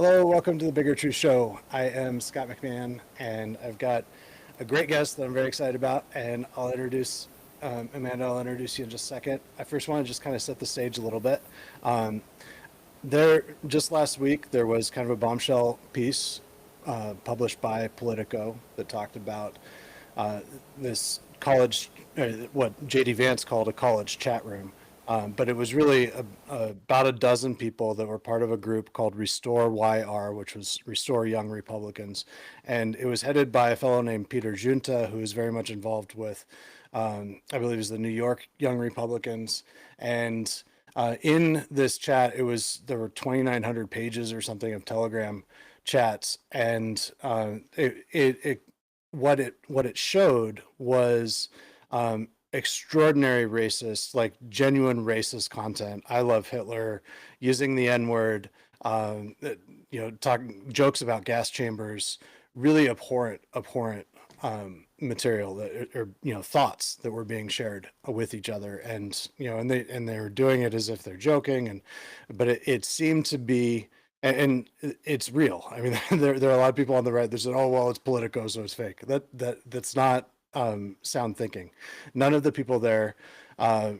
Hello, welcome to the Bigger Truth Show. I am Scott McMahon, and I've got a great guest that I'm very excited about, and I'll introduce Amanda. I'll introduce you in just a second. I first want to just kind of set the stage a little bit. Um, just last week, there was kind of a bombshell piece published by Politico that talked about uh, this college, what J.D. Vance called a college chat room. But it was really about a dozen people that were part of a group called Restore YR, which was Restore Young Republicans. And it was headed by a fellow named Peter Junta, who is very much involved with, I believe, is the New York Young Republicans. And in this chat, there were 2,900 pages or something of Telegram chats, and what it showed was extraordinary racist, like genuine racist content. I love Hitler, using the N word, talking jokes about gas chambers, really abhorrent material that, or thoughts that were being shared with each other, and they were doing it as if they're joking, but it seemed to be. And it's real. I mean, there are a lot of people on the right that said, "Oh, well, it's Politico, so it's fake." That's not sound thinking. None of the people there uh,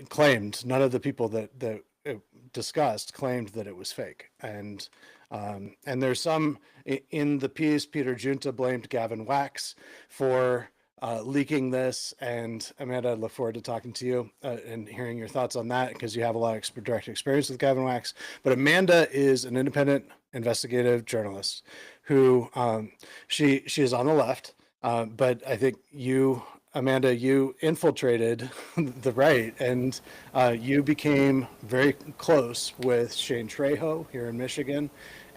claimed. None of the people that it discussed claimed that it was fake. And there's some in the piece. Peter Junta blamed Gavin Wax for leaking this. And Amanda, I look forward to talking to you and hearing your thoughts on that, because you have a lot of direct experience with Gavin Wax. But Amanda is an independent investigative journalist who she is on the left, but I think Amanda, you infiltrated the right, and you became very close with Shane Trejo here in Michigan,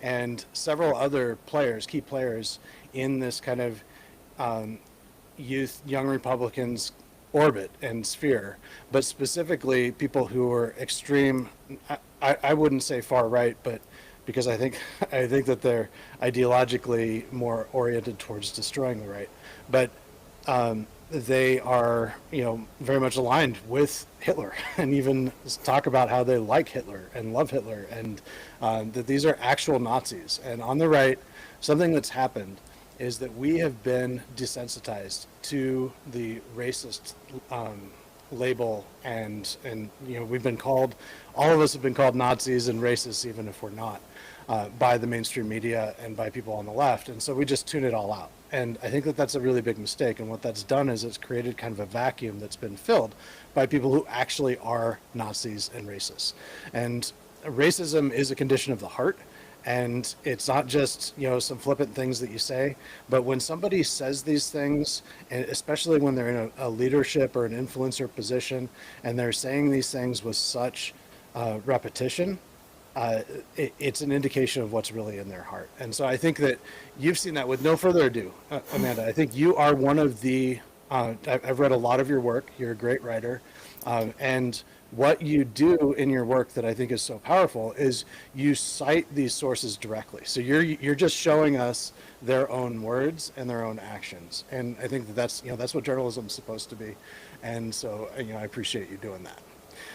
and several other key players in this kind of young Republicans orbit and sphere, but specifically people who are extreme. I wouldn't say far right, but because I think that they're ideologically more oriented towards destroying the right, but they are very much aligned with Hitler, and even talk about how they like Hitler and love Hitler, and that these are actual Nazis. And on the right, something that's happened is that we have been desensitized to the racist label, and we've been called, all of us have been called Nazis and racists, even if we're not, by the mainstream media and by people on the left. And so we just tune it all out. And I think that that's a really big mistake. And what that's done is it's created kind of a vacuum that's been filled by people who actually are Nazis and racists. And racism is a condition of the heart. And it's not just, some flippant things that you say, but when somebody says these things, and especially when they're in a leadership or an influencer position, and they're saying these things with such repetition, it's an indication of what's really in their heart. And so I think that you've seen that. With no further ado, Amanda, I think you are one of the, I've read a lot of your work. You're a great writer. And what you do in your work that I think is so powerful is you cite these sources directly. So you're just showing us their own words and their own actions. And I think that's what journalism is supposed to be. And so, I appreciate you doing that.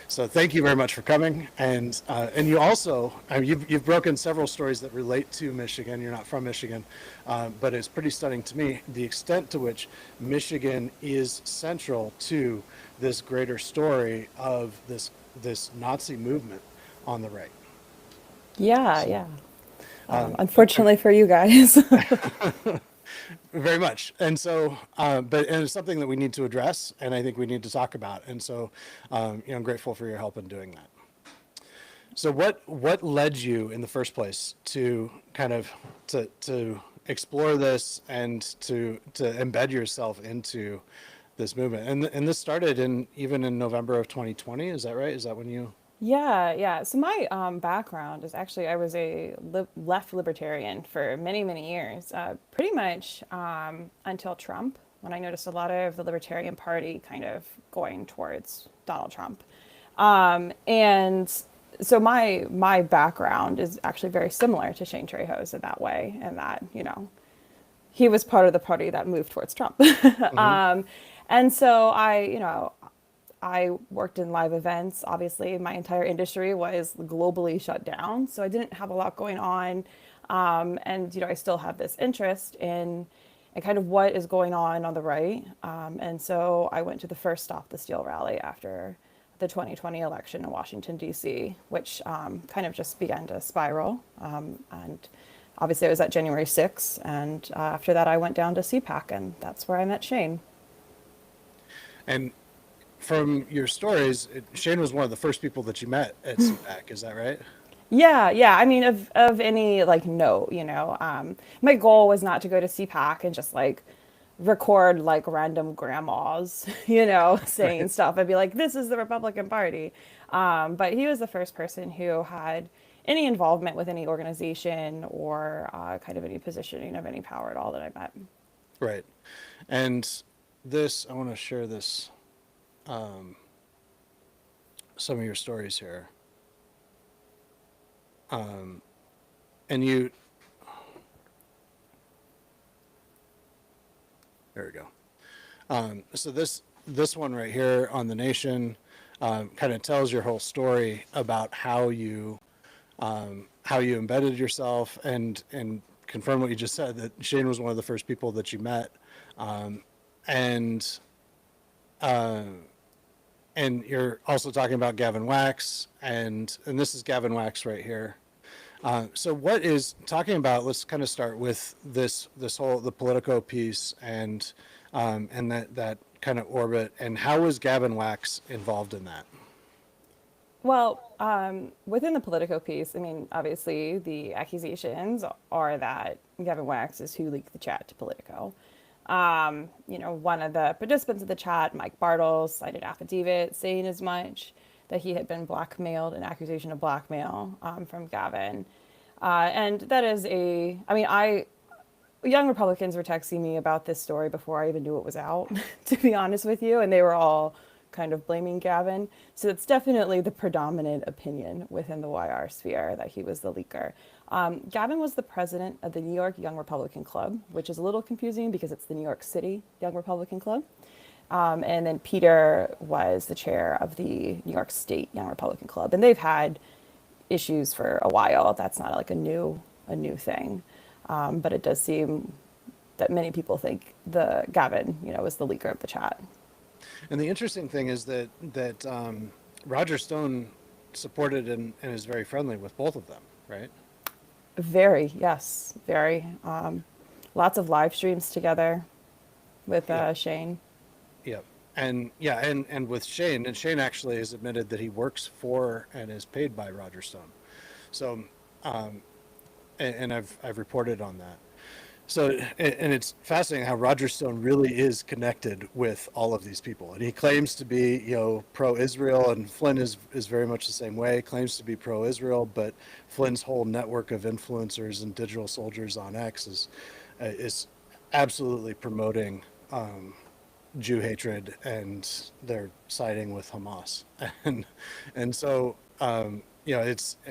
So thank you very much for coming. And you also, you've broken several stories that relate to Michigan. You're not from Michigan, but it's pretty stunning to me the extent to which Michigan is central to this greater story of this Nazi movement on the right. Yeah, So, yeah. I'm Unfortunately for you guys. very much. And so, and it's something that we need to address, and I think we need to talk about. And so, I'm grateful for your help in doing that. So what led you in the first place to kind of to explore this and to embed yourself into this movement? And this started even in November of 2020. Is that right? Is that when you? Yeah, yeah. So my background is actually I was a left libertarian for many, many years, pretty much until Trump, when I noticed a lot of the Libertarian Party kind of going towards Donald Trump. And so my background is actually very similar to Shane Trejo's in that way, and that, he was part of the party that moved towards Trump. Mm-hmm. And so I I worked in live events. Obviously, my entire industry was globally shut down, so I didn't have a lot going on. And I still have this interest in kind of what is going on the right. And so I went to the first Stop the Steal rally after the 2020 election in Washington, D.C., which kind of just began to spiral. And obviously, I was at January 6th. And after that, I went down to CPAC, and that's where I met Shane. And from your stories, Shane was one of the first people that you met at CPAC. Is that right? Yeah, yeah. I mean, of any like note, my goal was not to go to CPAC and just like record like random grandmas, saying Right. stuff. I'd be like, "This is the Republican Party," but he was the first person who had any involvement with any organization or kind of any positioning of any power at all that I met. Right. And this, I want to share this, some of your stories here. And you, there we go. So this one right here on The Nation kind of tells your whole story about how you embedded yourself and confirm what you just said, that Shane was one of the first people that you met. And uh, and you're also talking about Gavin Wax, and this is Gavin Wax right here. So what is talking about? Let's kind of start with this whole the Politico piece and that kind of orbit, and how was Gavin Wax involved in that? Well, within the Politico piece, I mean, obviously the accusations are that Gavin Wax is who leaked the chat to Politico. One of the participants of the chat, Mike Bartles, cited affidavit saying as much that he had been blackmailed, an accusation of blackmail from Gavin. And that is young Republicans were texting me about this story before I even knew it was out, to be honest with you, and they were all kind of blaming Gavin. So it's definitely the predominant opinion within the YR sphere that he was the leaker. Gavin was the president of the New York Young Republican Club, which is a little confusing because it's the New York City Young Republican Club. And then Peter was the chair of the New York State Young Republican Club, and they've had issues for a while. That's not like a new thing, but it does seem that many people think the Gavin, was the leaker of the chat. And the interesting thing is that Roger Stone supported and is very friendly with both of them, right? Very, yes, very. Lots of live streams together with Yep. Shane. Yep. And yeah, and with Shane, and Shane actually has admitted that he works for and is paid by Roger Stone. So, and I've reported on that. So, and it's fascinating how Roger Stone really is connected with all of these people, and he claims to be, pro-Israel, and Flynn is very much the same way. Claims to be pro-Israel, but Flynn's whole network of influencers and digital soldiers on X is absolutely promoting Jew hatred, and they're siding with Hamas, and so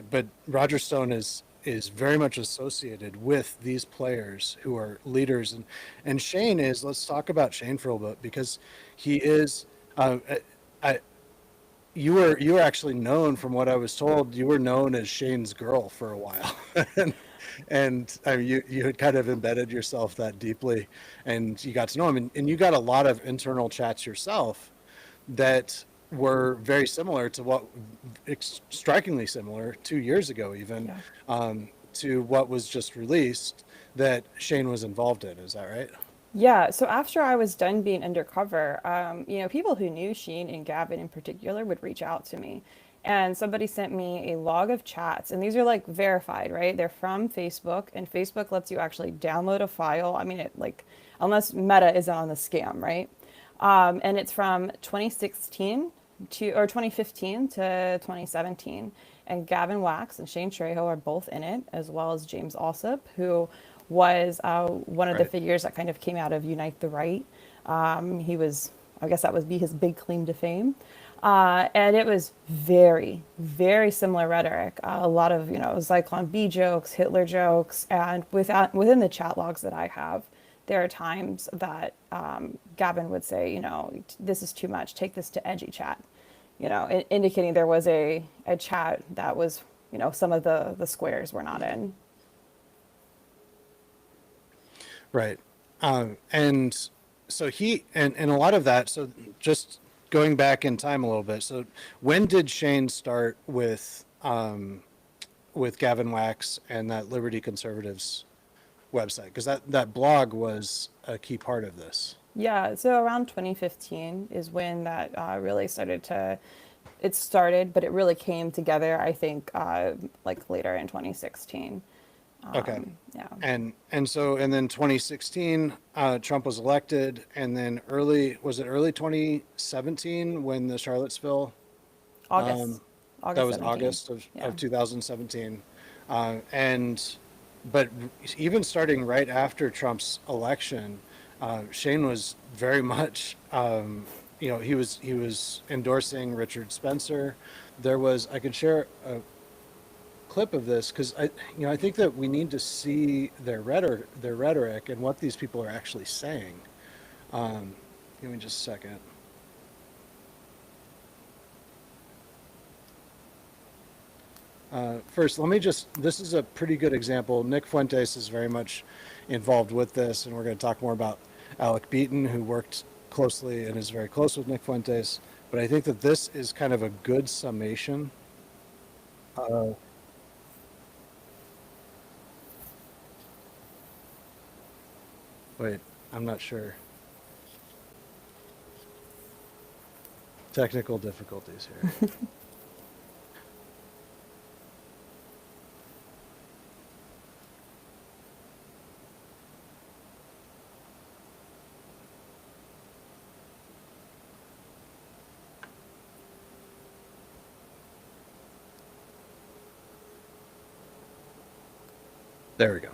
but Roger Stone is very much associated with these players who are leaders, and Shane is. Let's talk about Shane for a little bit, because he is. I you were actually known, from what I was told, you were known as Shane's girl for a while. And I mean, you had kind of embedded yourself that deeply, and you got to know him, and you got a lot of internal chats yourself that were very similar to what, strikingly similar 2 years ago, even, Yeah. to what was just released that Shane was involved in. Is that right? Yeah, so after I was done being undercover, people who knew Sheen and Gavin in particular would reach out to me. And somebody sent me a log of chats, and these are like verified, right? They're from Facebook, and Facebook lets you actually download a file. I mean, unless Meta isn't on the scam, right? And it's from 2016 or 2015 to 2017. And Gavin Wax and Shane Trejo are both in it, as well as James Alsop, who was one of the Right. figures that kind of came out of Unite the Right. He was, I guess that would be his big claim to fame. And it was very, very similar rhetoric. A lot of, Zyklon B jokes, Hitler jokes, and within the chat logs that I have, there are times that Gavin would say, you know, this is too much, take this to edgy chat, you know, indicating there was a chat that was, you know, some of the squares were not in. Right. And so and a lot of that, so just going back in time a little bit. So when did Shane start with Gavin Wax and that Liberty Conservatives website? Because that blog was a key part of this. Yeah, so around 2015 is when that really started to, it started, but it really came together, I think, like later in 2016. Okay. Yeah. And then 2016, Trump was elected, and then was it early 2017 when the Charlottesville, August. that was 17. August Yeah. of 2017. But even starting right after Trump's election, Shane was very much, he was endorsing Richard Spencer. I could share a clip of this because I think that we need to see their rhetoric and what these people are actually saying. Give me just a second. First, this is a pretty good example. Nick Fuentes is very much involved with this, and we're going to talk more about Alec Beaton, who worked closely and is very close with Nick Fuentes. But I think that this is kind of a good summation. Wait, I'm not sure. Technical difficulties here. There we go.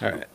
All right.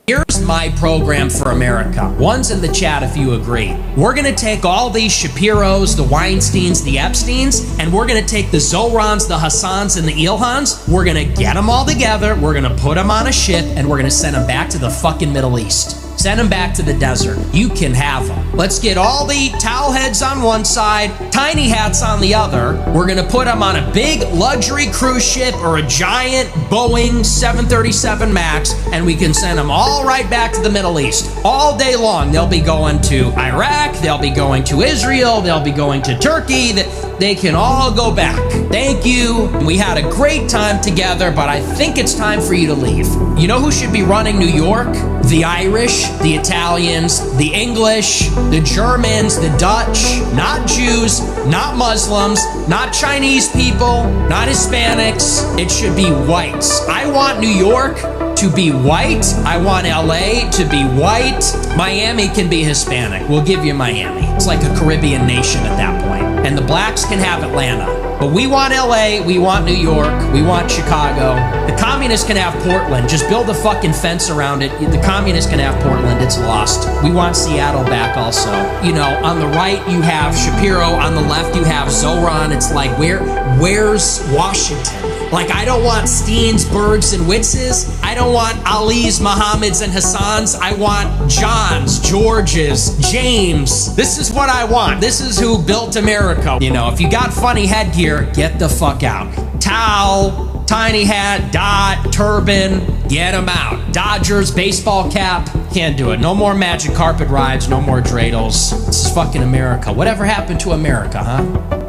Here's my program for America. One's in the chat if you agree. We're going to take all these Shapiros, the Weinsteins, the Epsteins, and we're going to take the Zorans, the Hassans, and the Ilhans. We're going to get them all together. We're going to put them on a ship, and we're going to send them back to the fucking Middle East. Send them back to the desert. You can have them. Let's get all the towel heads on one side, tiny hats on the other. We're going to put them on a big luxury cruise ship or a giant Boeing 737 MAX, and we can send them all right back to the Middle East. All day long, they'll be going to Iraq, they'll be going to Israel, they'll be going to Turkey. They can all go back. Thank you. We had a great time together, but I think it's time for you to leave. You know who should be running New York? The Irish, the Italians, the English, the Germans, the Dutch, not Jews, not Muslims, not Chinese people, not Hispanics. It should be whites. I want New York to be white. I want LA to be white. Miami can be Hispanic. We'll give you Miami. It's like a Caribbean nation at that point. And the blacks can have Atlanta. But we want LA, we want New York, we want Chicago. The communists can have Portland. Just build a fucking fence around it. The communists can have Portland. It's lost. We want Seattle back also. You know, on the right you have Shapiro. On the left you have Zoran. It's like, where's Washington? Like, I don't want Steens, Bergs, and Witzes. I don't want Alis, Mohammeds, and Hassans. I want Johns, Georges, James. This is what I want. This is who built America. You know, if you got funny headgear, get the fuck out. Towel, tiny hat, dot, turban, get them out. Dodgers, baseball cap, can't do it. No more magic carpet rides, no more dreidels. This is fucking America. Whatever happened to America, huh?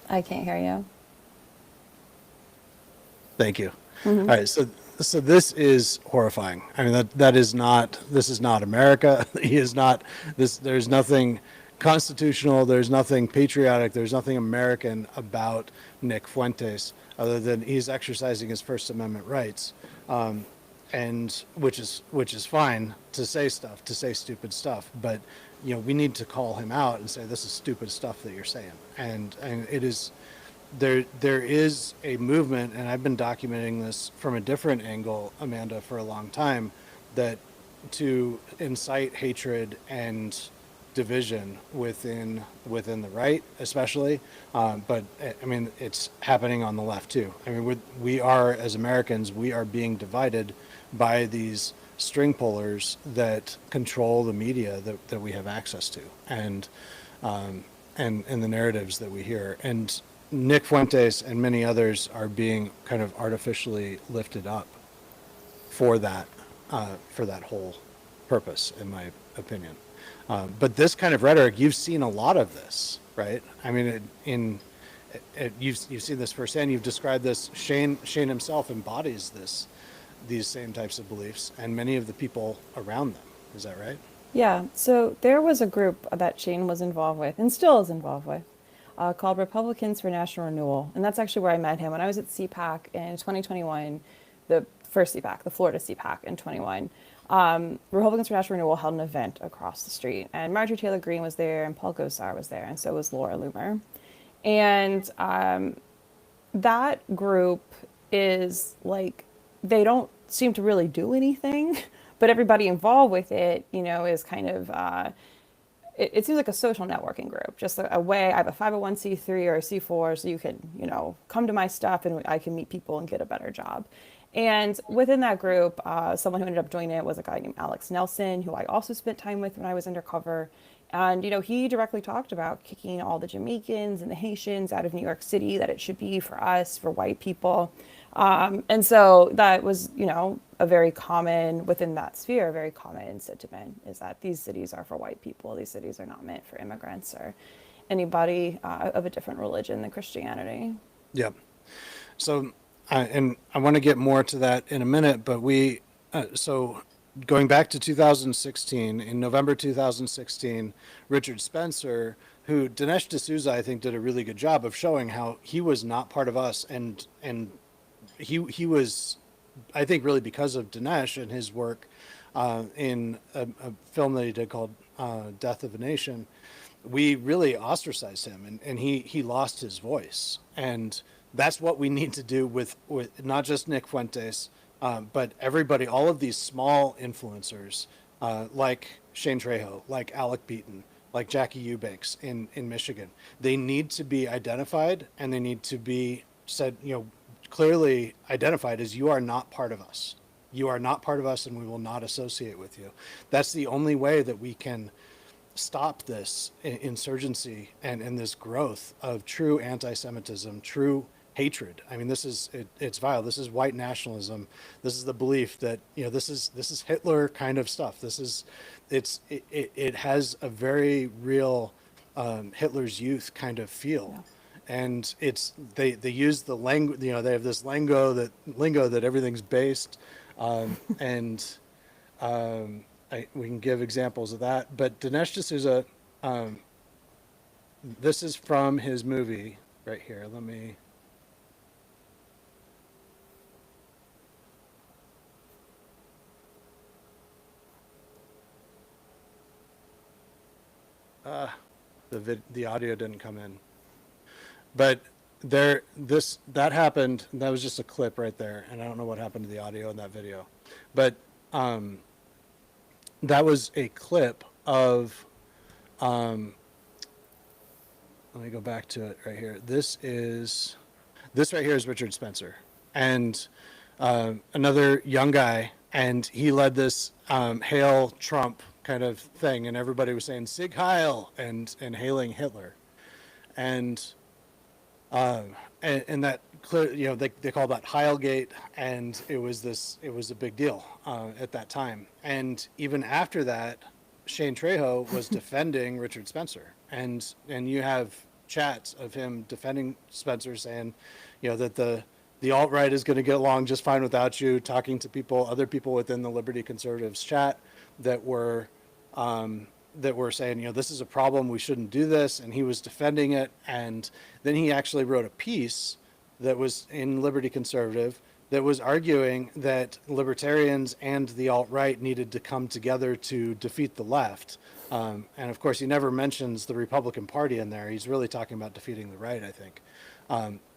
I can't hear you. Thank you. All right, so this is horrifying. I mean, this is not America. He is not this. There's nothing constitutional. There's nothing patriotic. There's nothing American about Nick Fuentes other than he's exercising his First Amendment rights, and which is fine to say stupid stuff. But we need to call him out and say this is stupid stuff that you're saying, and it is. There is a movement, and I've been documenting this from a different angle, Amanda, for a long time, that to incite hatred and division within the right, especially, but I mean it's happening on the left too. I mean we are, as Americans, we are being divided by these string pullers that control the media that we have access to, and the narratives that we hear. And Nick Fuentes and many others are being kind of artificially lifted up for that whole purpose, in my opinion. But this kind of rhetoric, you've seen a lot of this, right? I mean, you've seen this firsthand. You've described this. Shane himself embodies these same types of beliefs, and many of the people around them. Is that right? Yeah, so there was a group that Shane was involved with and still is involved with called Republicans for National Renewal. And that's actually where I met him when I was at CPAC in 2021, the first CPAC, the Florida CPAC in 21. Republicans for National Renewal held an event across the street, and Marjorie Taylor Greene was there, and Paul Gosar was there, and so was Laura Loomer. And that group is like, they don't seem to really do anything, but everybody involved with it, you know, is kind of, it seems like a social networking group, just a way. I have a 501c3 or a C4, so you can, you know, come to my stuff and I can meet people and get a better job. And within that group, someone who ended up joining it was a guy named Alex Nelson, who I also spent time with when I was undercover. And, you know, he directly talked about kicking all the Jamaicans and the Haitians out of New York City, that it should be for us, for white people. And so that was, you know, a very common, within that sphere, a very common sentiment is that these cities are for white people. These cities are not meant for immigrants or anybody of a different religion than Christianity. Yep. So, and I want to get more to that in a minute, but so going back to 2016, in November 2016, Richard Spencer, who Dinesh D'Souza, I think, did a really good job of showing how he was not part of us, and he was, I think, really because of Dinesh and his work in a film that he did called Death of a Nation. We really ostracized him, and he lost his voice. And that's what we need to do with not just Nick Fuentes, but everybody, all of these small influencers, like Shane Trejo, like Alec Beaton, like Jackie Eubanks in Michigan. They need to be identified, and they need to be said, you know, clearly identified as, you are not part of us. You are not part of us, and we will not associate with you. That's the only way that we can stop this insurgency and this growth of true anti-Semitism, true hatred. I mean, it's vile. This is white nationalism. This is the belief that, you know, this is Hitler kind of stuff. It has a very real Hitler's Youth kind of feel. Yeah. And they use the language, you know, they have this lingo that everything's based, and we can give examples of that. But Dinesh D'Souza, this is from his movie right here. Let me. The audio didn't come in. But that happened. That was just a clip right there, and I don't know what happened to the audio in that video. But that was a clip of. Let me go back to it right here. This right here is Richard Spencer, and another young guy, and he led this Hail Trump kind of thing, and everybody was saying Sig Heil and hailing Hitler, and that clear, you know, they call that Heilgate, and it was a big deal at that time. And even after that, Shane Trejo was defending Richard Spencer, and you have chats of him defending Spencer, saying, you know, that the alt-right is going to get along just fine without you, talking to other people within the Liberty Conservatives chat that were saying, you know, this is a problem, we shouldn't do this, and he was defending it. And then he actually wrote a piece that was in Liberty Conservative that was arguing that libertarians and the alt-right needed to come together to defeat the left. And of course, he never mentions the Republican Party in there. He's really talking about defeating the right, I think.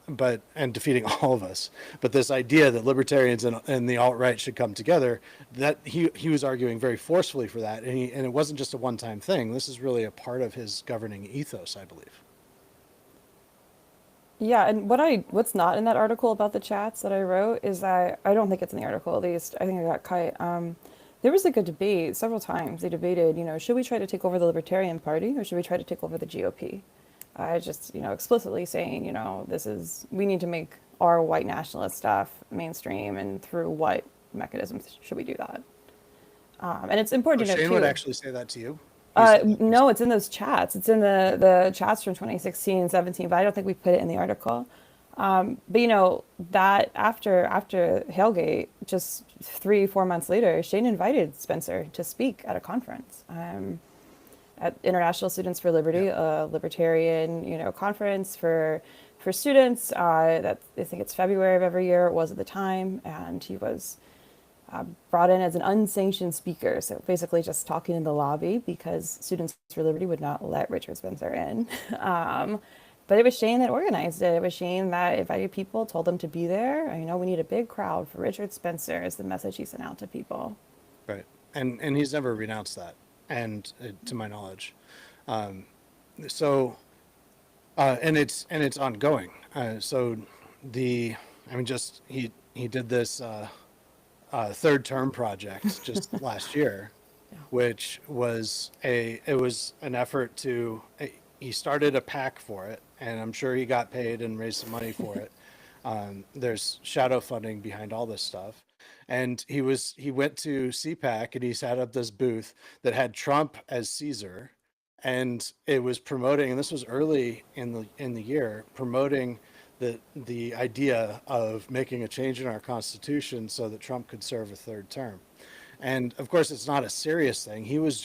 and defeating all of us. But this idea that libertarians and the alt-right should come together, that he was arguing very forcefully for that. And it wasn't just a one-time thing. This is really a part of his governing ethos, I believe. Yeah, and what's not in that article about the chats that I wrote is that I don't think it's in the article, at least. I think I got cut. There was like a debate several times. They debated, should we try to take over the Libertarian Party or should we try to take over the GOP? I just, explicitly saying, we need to make our white nationalist stuff mainstream, and through what mechanisms should we do that? And it's important to note Shane too. would actually say that to you. He said that. No, it's in those chats. It's in the chats from 2016 and 17, but I don't think we put it in the article. But that after Hailgate, just 3-4 months later, Shane invited Spencer to speak at a conference at International Students for Liberty, a libertarian conference for students. That I think it's February of every year. It was at the time, and he was brought in as an unsanctioned speaker, so basically just talking in the lobby because Students for Liberty would not let Richard Spencer in. But it was Shane that organized it. It was Shane that invited people, told them to be there. We need a big crowd for Richard Spencer is the message he sent out to people. Right. And he's never renounced that, and to my knowledge. And it's ongoing. He did this third term project just last year, which was an effort to, he started a PAC for it, and I'm sure he got paid and raised some money for it. There's shadow funding behind all this stuff. And he went to CPAC and he set up this booth that had Trump as Caesar, and it was promoting, and this was early in the year, promoting the idea of making a change in our Constitution so that Trump could serve a third term. And of course, it's not a serious thing. He was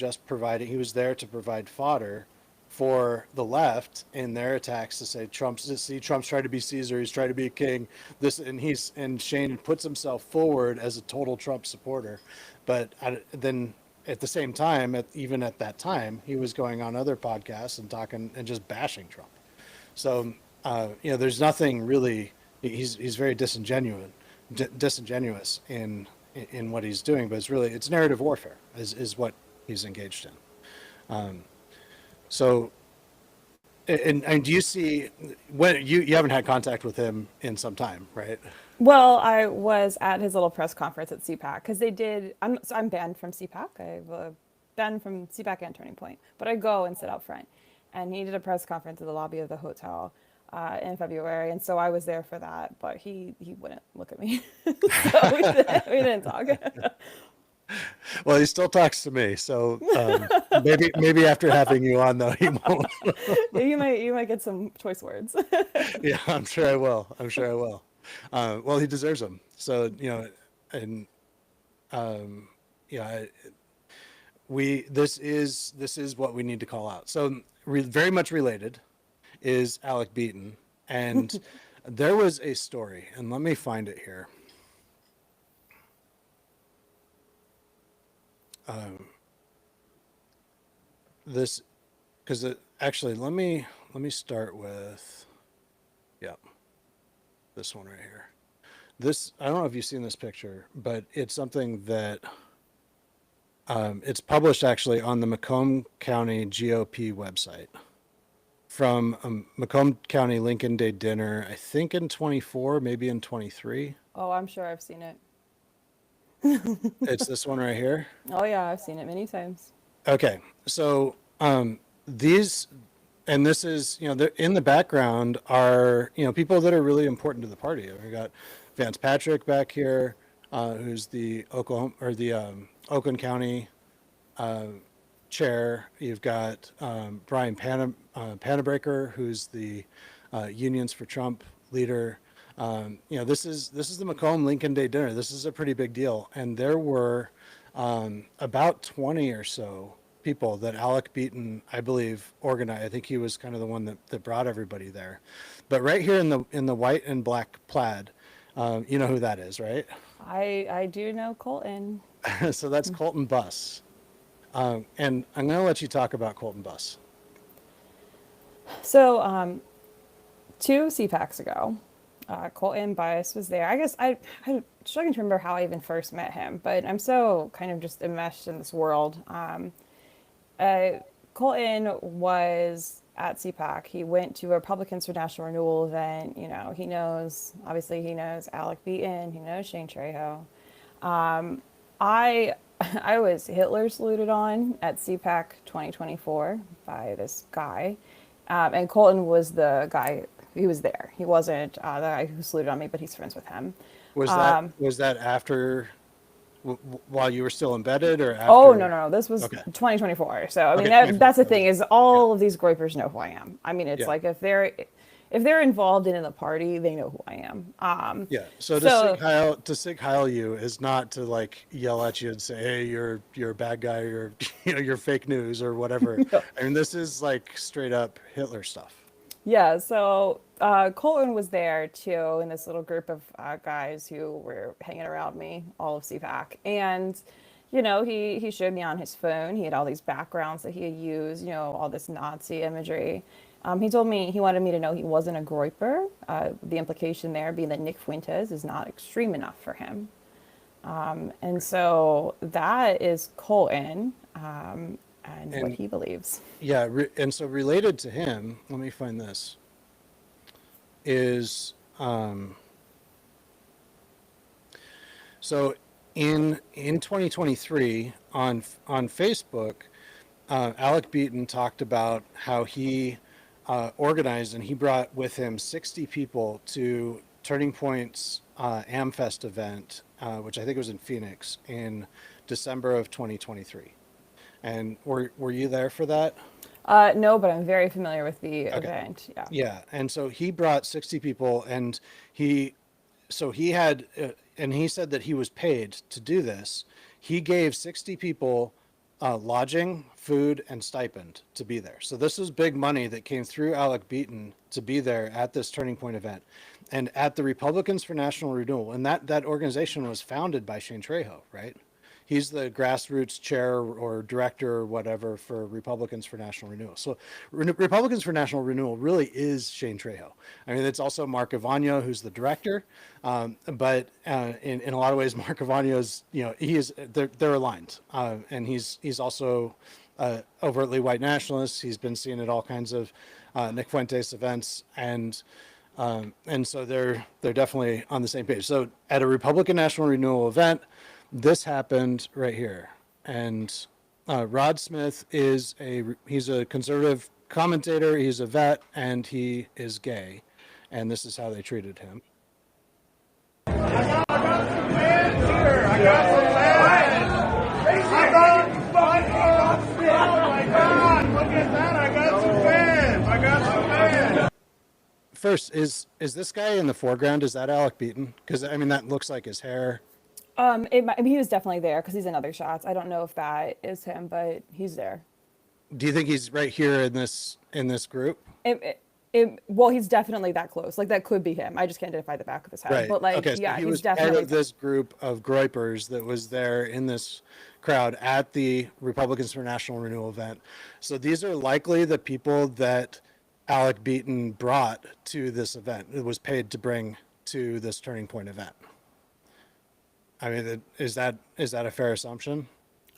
there to provide fodder for the left in their attacks to say Trump's trying to be Caesar, he's trying to be a king. And Shane puts himself forward as a total Trump supporter, but then at the same time, even at that time, he was going on other podcasts and talking and just bashing Trump. So there's nothing really. He's very disingenuous in what he's doing, but it's narrative warfare is what he's engaged in. So, and do you see when you haven't had contact with him in some time, right? Well, I was at his little press conference at CPAC because they did. I'm banned from CPAC. I've banned from CPAC and Turning Point, but I go and sit out front. And he did a press conference in the lobby of the hotel in February, and so I was there for that. But he wouldn't look at me, so we didn't talk. Well, he still talks to me, so maybe after having you on, though, he won't. You might get some choice words. Yeah, I'm sure I will. Well, he deserves them. So this is what we need to call out. So very much related is Alec Beaton, and there was a story, and let me find it here. Actually, let me start with, this one right here. I don't know if you've seen this picture, but it's something that it's published actually on the Macomb County GOP website from a Macomb County Lincoln Day dinner, I think in 24, maybe in 23. Oh, I'm sure I've seen it. It's this one right here. Oh yeah, I've seen it many times. Okay, so this is, in the background are, people that are really important to the party. We got Vance Patrick back here, who's the Oakland County chair. You've got Brian Panabreaker, who's the Unions for Trump leader. This is the Macomb Lincoln Day dinner. This is a pretty big deal, and there were about 20 or so people that Alec Beaton, I believe, organized. I think he was kind of the one that brought everybody there. But right here in the white and black plaid, you know who that is, right? I do know Colton. So that's Colton Buss. And I'm going to let you talk about Colton Buss. So 2 CPACs ago, Colton Bias was there. I guess I'm struggling to remember how I even first met him, but I'm so kind of just enmeshed in this world. Uh, Colton was at CPAC. He went to a Republicans for National Renewal event. You know, obviously he knows Alec Beaton, he knows Shane Trejo. I I was Hitler saluted on at CPAC 2024 by this guy, and Colton was the guy. He was there. He wasn't the guy who saluted on me, but he's friends with him. Was that after, while you were still embedded, or after? Oh, no. This was Okay. 2024. So I mean, Okay, that's the 24. thing is all of these groypers know who I am. I mean, it's Yeah. like if they're involved in the party, they know who I am. Yeah. So So- to Sig Heil you is not to like yell at you and say, "Hey, you're a bad guy," or you're fake news or whatever. I mean, this is like straight up Hitler stuff. Yeah, so Colton was there too in this little group of guys who were hanging around me, all of CPAC. And, you know, he showed me on his phone. He had all these backgrounds that he had used, you know, all this Nazi imagery. He told me he wanted me to know he wasn't a groyper. The implication there being that Nick Fuentes is not extreme enough for him. And so that is Colton and what And- he believes. Yeah, and so related to him, let me find this. Is so in 2023 on Facebook, Alec Beaton talked about how he organized and he brought with him 60 people to Turning Point's AmFest event, which I think was in Phoenix in December of 2023. And were you there for that? No, but I'm very familiar with the event. Yeah. Yeah, and so he brought 60 people, and he had, and he said that he was paid to do this. He gave 60 people lodging, food, and stipend to be there. So this was big money that came through Alec Beaton to be there at this Turning Point event, and at the Republicans for National Renewal. And that organization was founded by Shane Trejo, right? He's the grassroots chair or director or whatever for Republicans for National Renewal. So Republicans for National Renewal really is Shane Trejo. I mean, it's also Mark Avagno, who's the director. But in a lot of ways, Mark Avagno's, they're aligned. And he's also overtly white nationalist. He's been seen at all kinds of Nick Fuentes events. And so they're definitely on the same page. So at a Republican National Renewal event, this happened right here. And Rod Smith he's a conservative commentator, he's a vet, and he is gay. And this is how they treated him. First, is this guy in the foreground? Is that Alec Beaton? Because I mean, that looks like his hair. I mean, he was definitely there because he's in other shots. I don't know if that is him, but he's there. Do you think he's right here in this group? Well, he's definitely that close. Like that could be him. I just can't identify the back of his head. Right. But like, okay, so yeah, he he's was definitely part of this group of groypers that was there in this crowd at the Republicans for National Renewal event. So these are likely the people that Alec Beaton brought to this event. It was paid to bring to this Turning Point event. I mean, is that a fair assumption?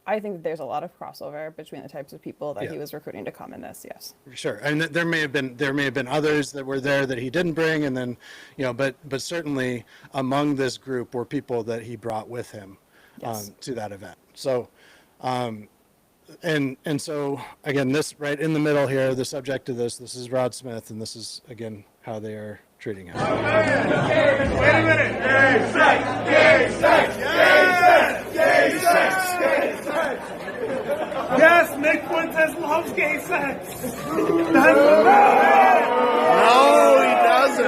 I think that there's a lot of crossover between the types of people that Yeah. he was recruiting to come in this. Yes. Sure, and there may have been others that were there that he didn't bring, and then, but certainly among this group were people that he brought with him Yes. to that event. So, and so again, this right in the middle here, the subject of this is Rod Smith, and this is again how they are treating him. Wait a minute. Gay sex. Gay sex. Gay sex. Gay sex. Gay sex. Yes, Nick Fuentes loves gay sex. That's No, he doesn't.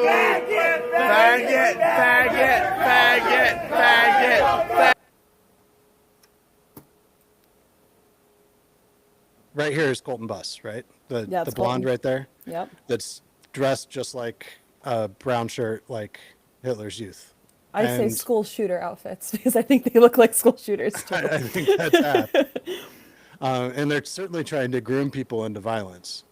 faggot. Faggot, faggot, faggot, faggot. Right here is Colton Buss, right? The Yeah, it's blonde Colton. right there. Yep. That's dressed just like a brown shirt, like Hitler's youth. I'd say And- school shooter outfits because I think they look like school shooters too. I think that's apt. And they're certainly trying to groom people into violence.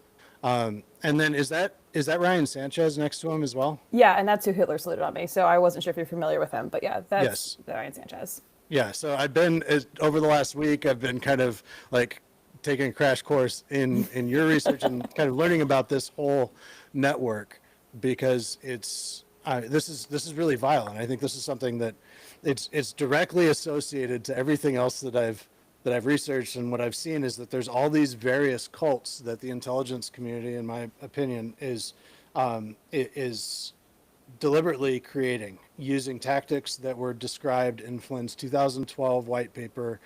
And then is that is that Ryan Sanchez next to him as well? Yeah, and that's who Hitler saluted on me. So I wasn't sure if you're familiar with him, but yeah, that's Yes. Ryan Sanchez. Yeah, so I've been over the last week. I've been kind of like taking a crash course in your research and kind of learning about this whole network, because it's this is really vile, and I think this is something that it's directly associated to everything else that I've researched, and what I've seen is that there's all these various cults that the intelligence community, in my opinion, is deliberately creating, using tactics that were described in Flynn's 2012 white paper,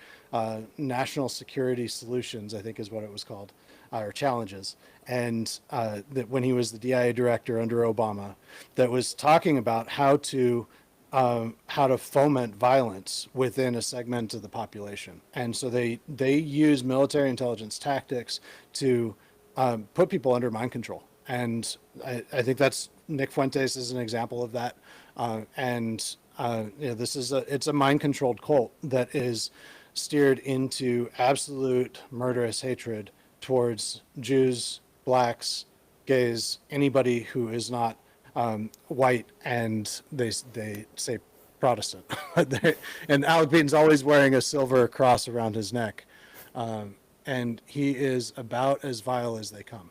National Security Solutions, I think is what it was called, or Challenges. And that when he was the DIA director under Obama, that was talking about how to foment violence within a segment of the population. And so they use military intelligence tactics to put people under mind control. And I think that's Nick Fuentes is an example of that. This is it's a mind controlled cult that is steered into absolute murderous hatred towards Jews, blacks, gays, anybody who is not white, and they say Protestant. And Alec Beaton's always wearing a silver cross around his neck. And he is about as vile as they come.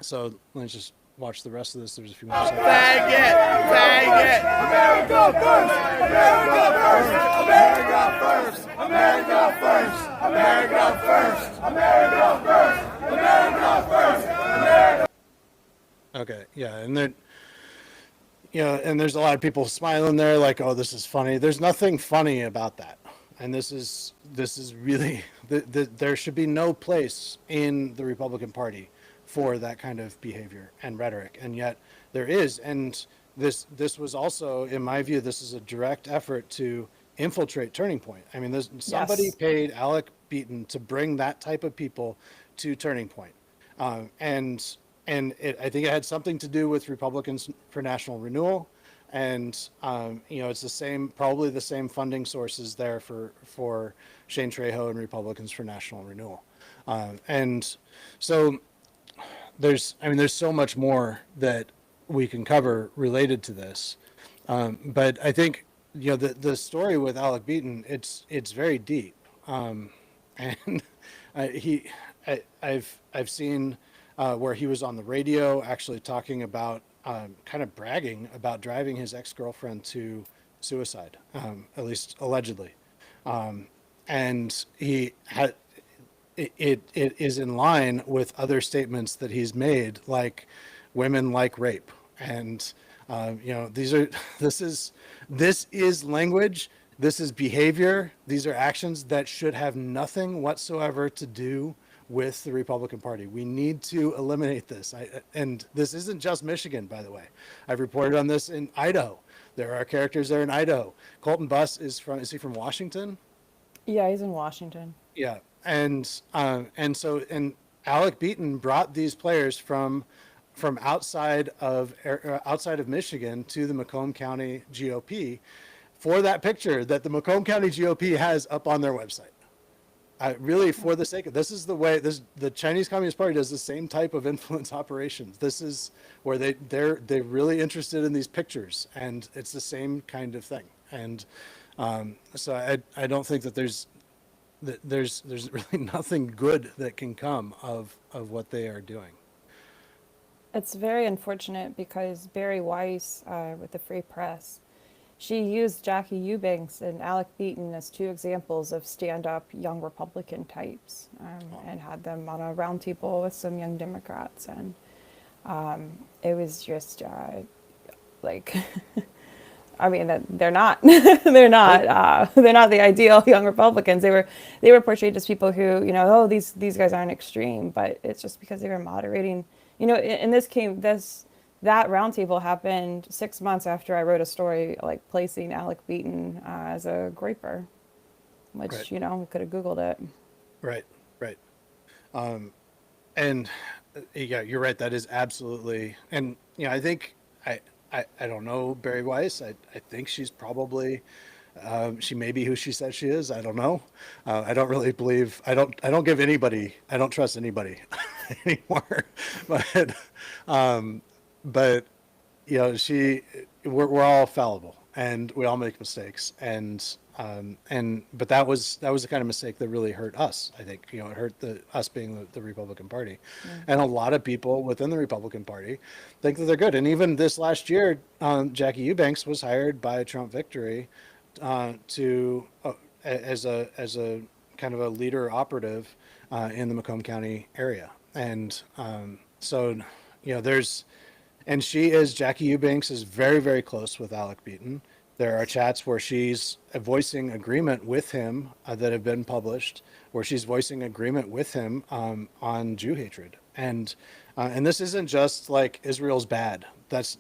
So let's just watch the rest of this. There's a few more seconds. Faggot! Faggot! America first! America first! America first! America first! America first! America first! America first! Okay, yeah, and then, and there's a lot of people smiling there, like, "Oh, this is funny." There's nothing funny about that, and this is really there should be no place in the Republican Party for that kind of behavior and rhetoric, and yet there is. And this was also, in my view, this is a direct effort to infiltrate Turning Point. I mean, somebody paid Alec Beaton to bring that type of people to Turning Point, and I think it had something to do with Republicans for National Renewal, and it's probably the same funding sources there for Shane Trejo and Republicans for National Renewal, and so there's so much more that we can cover related to this, but I think the story with Alec Beaton, it's very deep, and I've seen where he was on the radio actually talking about kind of bragging about driving his ex-girlfriend to suicide, at least allegedly, and he had. It is in line with other statements that he's made, like women like rape, and this is language, this is behavior, these are actions that should have nothing whatsoever to do with the Republican Party. We need to eliminate this, and this isn't just Michigan, by the way. I've reported on this in Idaho. There are characters there in Idaho. Colton Buss is he from Washington? Yeah, he's in Washington. Yeah. And so Alec Beaton brought these players from outside of Michigan to the Macomb County GOP for that picture that the Macomb County GOP has up on their website. Really, for the sake of this is the way the Chinese Communist Party does the same type of influence operations. This is where they're really interested in these pictures, and it's the same kind of thing. And so I don't think that there's really nothing good that can come of what they are doing. It's very unfortunate because Barry Weiss with the Free Press, she used Jackie Eubanks and Alec Beaton as two examples of stand-up young Republican types, and had them on a round table with some young Democrats, and it was just like I mean, they're not they're not the ideal young Republicans. They were portrayed as people who, these guys aren't extreme, but it's just because they were moderating. That roundtable happened 6 months after I wrote a story like placing Alec Beaton as a graper, which Right. we could have Googled it. Right. And yeah, you're right. That is absolutely, and I think I don't know Barry Weiss. I think she's probably she may be who she says she is. I don't know. I don't really believe. I don't trust anybody anymore. But, um, but we're all fallible and we all make mistakes. But that was the kind of mistake that really hurt us. I think, it hurt us being the Republican Party. And a lot of people within the Republican Party think that they're good. And even this last year, Jackie Eubanks was hired by Trump Victory as a kind of a leader operative in the Macomb County area. And Jackie Eubanks is very, very close with Alec Beaton. There are chats where she's voicing agreement with him that have been published, where she's voicing agreement with him on Jew hatred. And this isn't just like Israel's bad. This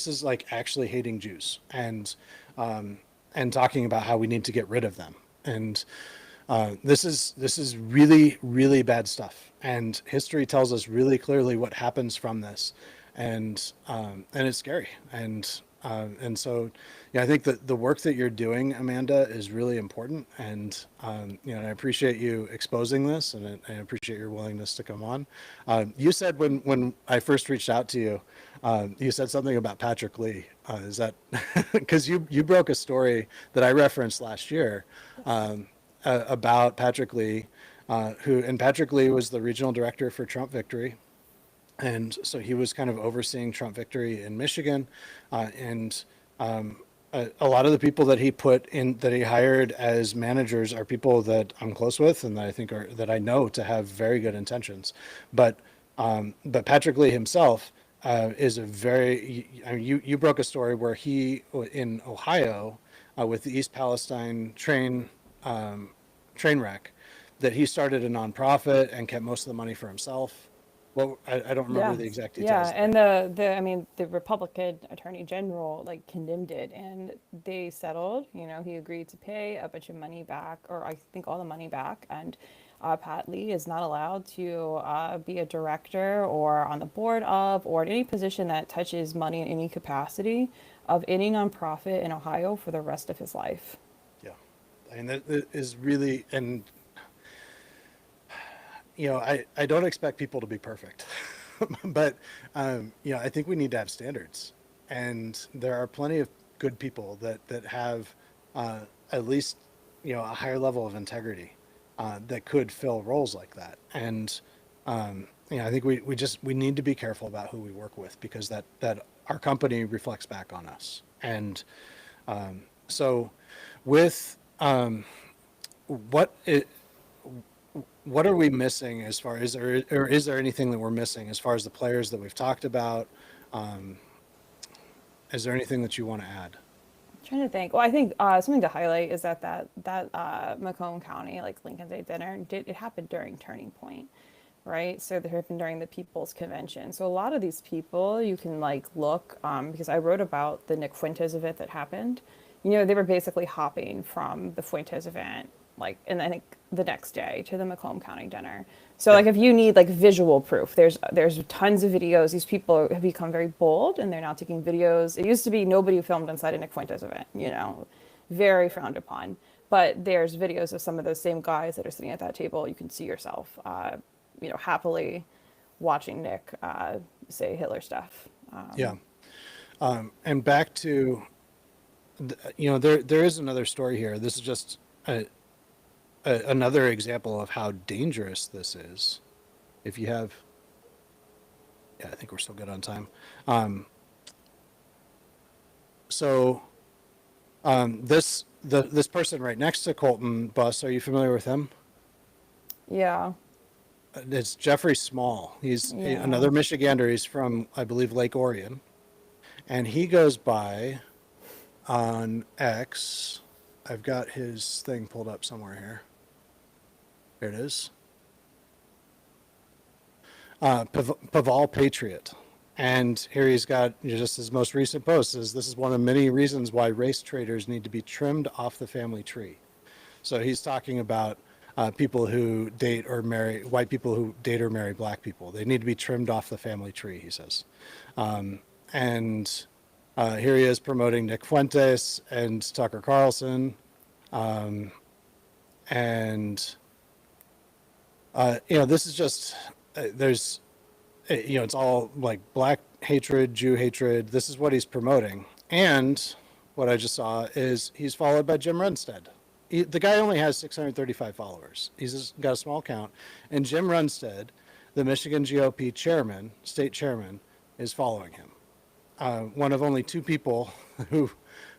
is like actually hating Jews and talking about how we need to get rid of them. And this is really, really bad stuff. And history tells us really clearly what happens from this. And it's scary. And so, I think that the work that you're doing, Amanda, is really important. And, I appreciate you exposing this, and I appreciate your willingness to come on. You said when I first reached out to you, you said something about Patrick Lee. Is that because you broke a story that I referenced last year about Patrick Lee, and Patrick Lee was the regional director for Trump Victory. And so he was kind of overseeing Trump Victory in Michigan, a lot of the people that he hired as managers are people that I'm close with and that I think that I know to have very good intentions. But Patrick Lee himself is you broke a story where he in Ohio with the East Palestine train wreck, that he started a nonprofit and kept most of the money for himself. Well, I don't remember the exact details. Yeah, and the Republican Attorney General condemned it, and they settled. He agreed to pay a bunch of money back, or I think all the money back, and Pat Lee is not allowed to be a director or on the board of, or in any position that touches money in any capacity of any nonprofit in Ohio for the rest of his life. Yeah, and that is really, and I don't expect people to be perfect, but I think we need to have standards, and there are plenty of good people that have at least a higher level of integrity that could fill roles like that. And I think we need to be careful about who we work with, because that our company reflects back on us. And so with what are we missing as far as, or is there anything that we're missing as far as the players that we've talked about? Is there anything that you want to add? I'm trying to think. Well, I think something to highlight is that Macomb County, Lincoln Day dinner, it happened during Turning Point, right? So it happened during the People's Convention. So a lot of these people, you can look, because I wrote about the Nick Fuentes event that happened. They were basically hopping from the Fuentes event, and I think the next day to the Macomb County dinner. So if you need visual proof, there's tons of videos. These people have become very bold, and they're now taking videos. It used to be nobody filmed inside a Nick Fuentes event, very frowned upon. But there's videos of some of those same guys that are sitting at that table. You can see yourself, happily watching Nick say Hitler stuff. And back to, there is another story here. This is just another example of how dangerous this is. If you have, I think we're still good on time. This person right next to Colton Buss, are you familiar with him? Yeah. It's Jeffrey Small. He's another Michigander. He's from, I believe, Lake Orion. And he goes by on X. I've got his thing pulled up somewhere here. Here it is. Paval Patriot. And here he's got just his most recent post says, "This is one of many reasons why race traitors need to be trimmed off the family tree." So he's talking about people who date or marry, white people who date or marry black people. They need to be trimmed off the family tree, he says. And here he is promoting Nick Fuentes and Tucker Carlson. This is just, there's, it's all like black hatred, Jew hatred. This is what he's promoting. And what I just saw is he's followed by Jim Runstead. The guy only has 635 followers. He's just got a small count. And Jim Runstead, the Michigan GOP chairman, state chairman, is following him. One of only two people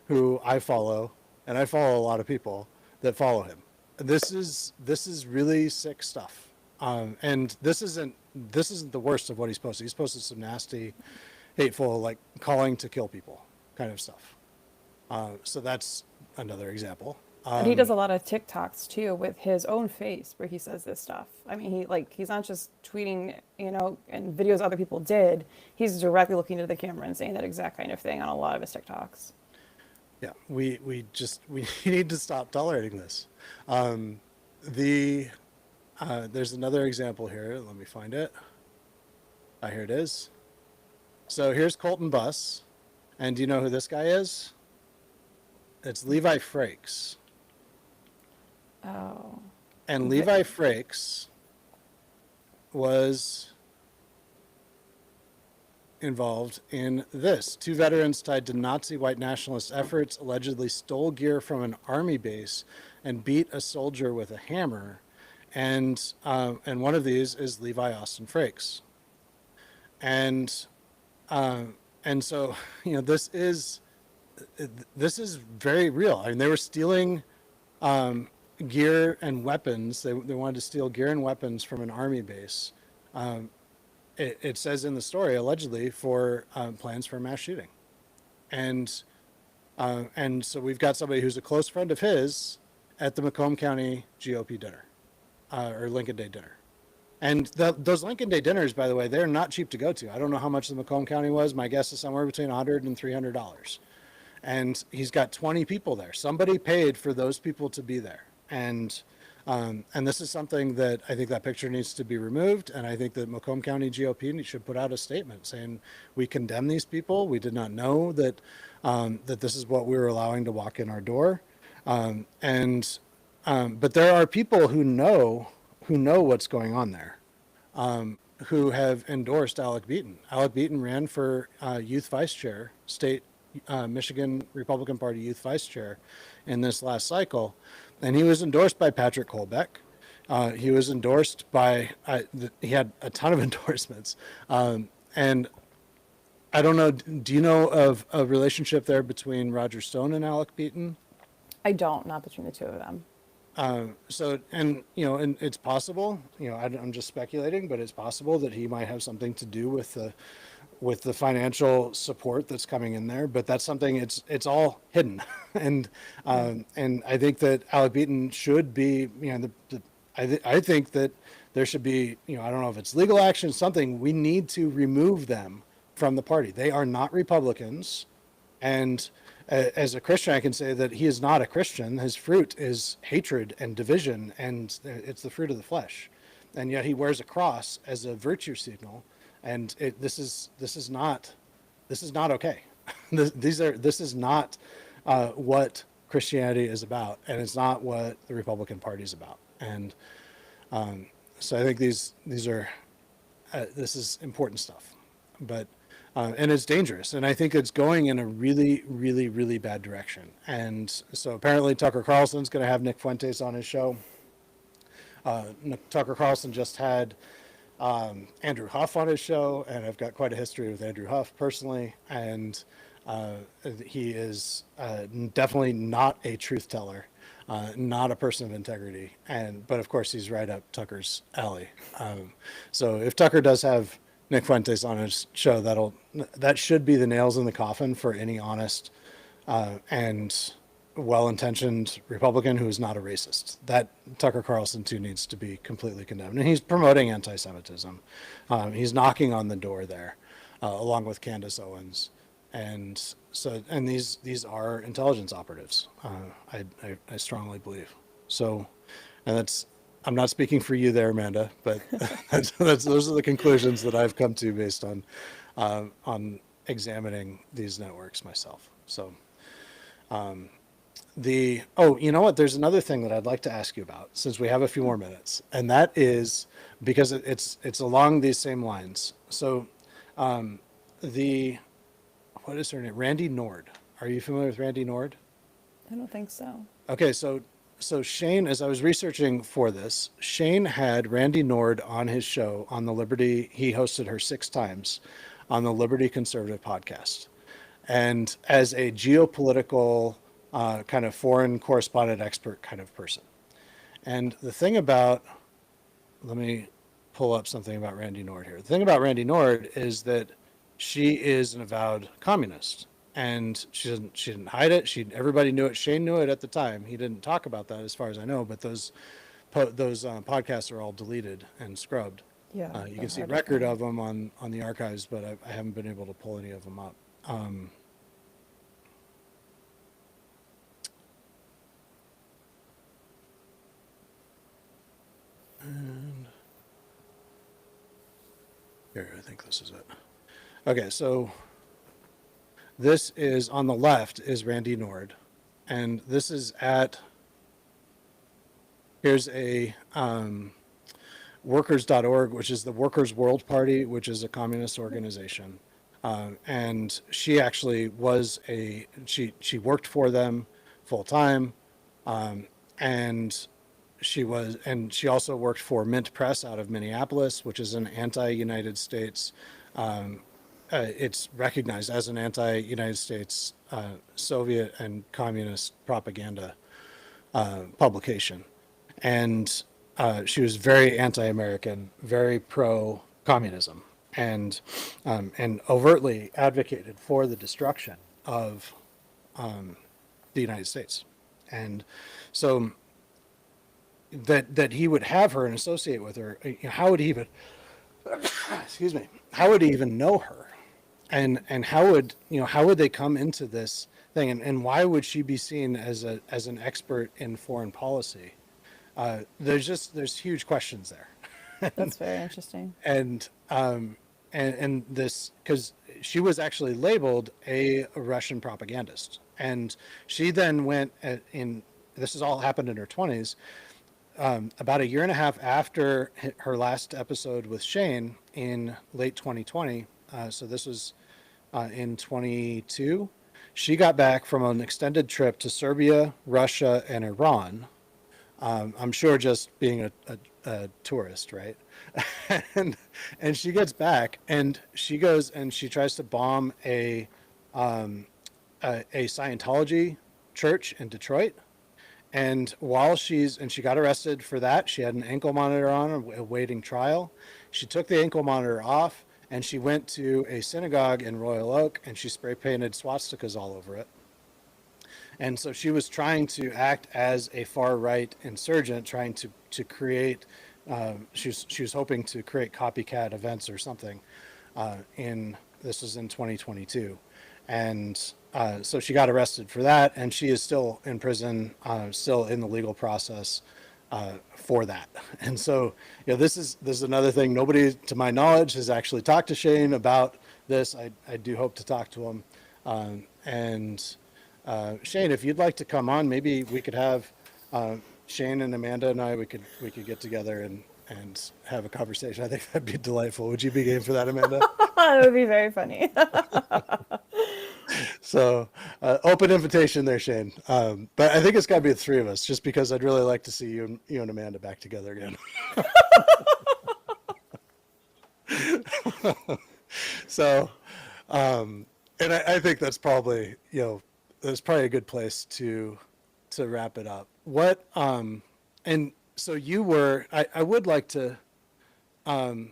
who I follow, and I follow a lot of people that follow him. This is really sick stuff. And this isn't the worst of what he's posted. He's posted some nasty, hateful, like calling to kill people kind of stuff. So that's another example. And he does a lot of TikToks too with his own face where he says this stuff. I mean, he's not just tweeting, and videos other people did. He's directly looking into the camera and saying that exact kind of thing on a lot of his TikToks. Yeah, we need to stop tolerating this. There's another example here. Let me find it. Here it is. So here's Colton Buss. And do you know who this guy is? It's Levi Frakes. Oh. And Levi Frakes was involved in this. Two veterans tied to Nazi white nationalist efforts allegedly stole gear from an army base and beat a soldier with a hammer. And one of these is Levi Austin Frakes. And so, this is very real. I mean, they were stealing gear and weapons. They wanted to steal gear and weapons from an army base. It says in the story, allegedly, for plans for a mass shooting. And so we've got somebody who's a close friend of his at the Macomb County GOP dinner, or Lincoln Day dinner. And those Lincoln Day dinners, by the way, they're not cheap to go to. I don't know how much the Macomb County was. My guess is somewhere between $100 and $300. And he's got 20 people there. Somebody paid for those people to be there. And this is something that I think that picture needs to be removed. And I think that Macomb County GOP should put out a statement saying we condemn these people. We did not know that this is what we were allowing to walk in our door. But there are people who know what's going on there, who have endorsed Alec Beaton. Alec Beaton ran for youth vice chair, state Michigan Republican Party youth vice chair in this last cycle. And he was endorsed by Patrick Kolbeck. He was endorsed by, he had a ton of endorsements. And I don't know, do you know of a relationship there between Roger Stone and Alec Beaton? I don't, not between the two of them. And it's possible, I'm just speculating, but it's possible that he might have something to do with the financial support that's coming in there, but that's something it's all hidden. and I think that Alec Beaton should be, I think that there should be, I don't know if it's legal action, something, we need to remove them from the party. They are not Republicans. And as a Christian, I can say that he is not a Christian. His fruit is hatred and division, and it's the fruit of the flesh. And yet he wears a cross as a virtue signal. And this is not okay. This is not what Christianity is about, and it's not what the Republican Party is about. And so I think this is important stuff, but and it's dangerous, and I think it's going in a really, really, really bad direction. And so apparently Tucker Carlson's going to have Nick Fuentes on his show. Tucker Carlson just had Andrew Huff on his show, and I've got quite a history with Andrew Huff personally, and he is definitely not a truth teller, not a person of integrity, but of course he's right up Tucker's alley. So if Tucker does have Nick Fuentes on his show, that should be the nails in the coffin for any honest and well-intentioned Republican who is not a racist. That Tucker Carlson too needs to be completely condemned, and he's promoting anti-Semitism. He's knocking on the door there, along with Candace Owens, and these are intelligence operatives. I strongly believe so, and I'm not speaking for you there, Amanda, but those are the conclusions that I've come to based on examining these networks myself. So. you know what? There's another thing that I'd like to ask you about since we have a few more minutes, and that is because it's along these same lines. So, the what is her name? Randy Nord. Are you familiar with Randy Nord? I don't think so. Okay, so Shane, as I was researching for this, Shane had Randy Nord on his show on the Liberty. He hosted her 6 times on the Liberty Conservative podcast, and as a geopolitical kind of foreign correspondent expert kind of person. And the thing about, let me pull up something about Randy Nord here. The thing about Randy Nord is that she is an avowed communist, and she didn't hide it. Everybody knew it. Shane knew it at the time. He didn't talk about that, as far as I know. But those podcasts are all deleted and scrubbed. Yeah. You they're can see hard to record find. of them on the archives, but I haven't been able to pull any of them up. And here, I think this is it. Okay, so this is on the left is Randy Nord, and this is here's a workers.org, which is the Workers' World Party, which is a communist organization. And she actually she worked for them full time. And she also worked for Mint Press out of Minneapolis, which is an anti-United States, it's recognized as an anti-United States Soviet and communist propaganda publication. And she was very anti-American, very pro-communism, and overtly advocated for the destruction of the United States. And so that he would have her and associate with her, how would he even, excuse me, how would he even know her? And how would they come into this thing? And why would she be seen as an expert in foreign policy? There's huge questions there. That's very interesting. And this, because she was actually labeled a Russian propagandist, and she then went this has all happened in her 20s, about a year and a half after her last episode with Shane in late 2020. So this was in 22. She got back from an extended trip to Serbia, Russia, and Iran. I'm sure just being a tourist, right? and she gets back, and she goes and she tries to bomb a Scientology church in Detroit. And she got arrested for that. She had an ankle monitor on, awaiting trial. She took the ankle monitor off, and she went to a synagogue in Royal Oak, and she spray painted swastikas all over it. And so she was trying to act as a far right insurgent, trying to create. She was hoping to create copycat events or something. This was in 2022, and so she got arrested for that, and she is still in prison, still in the legal process for that. And so, this is another thing. Nobody, to my knowledge, has actually talked to Shane about this. I do hope to talk to him. Shane, if you'd like to come on, maybe we could have Shane and Amanda and I. We could get together and have a conversation. I think that'd be delightful. Would you be game for that, Amanda? That would be very funny. So, open invitation there, Shane. But I think it's got to be the 3 of us, just because I'd really like to see you and Amanda back together again. So, and I think that's probably a good place to wrap it up. What and so you were. I would like to and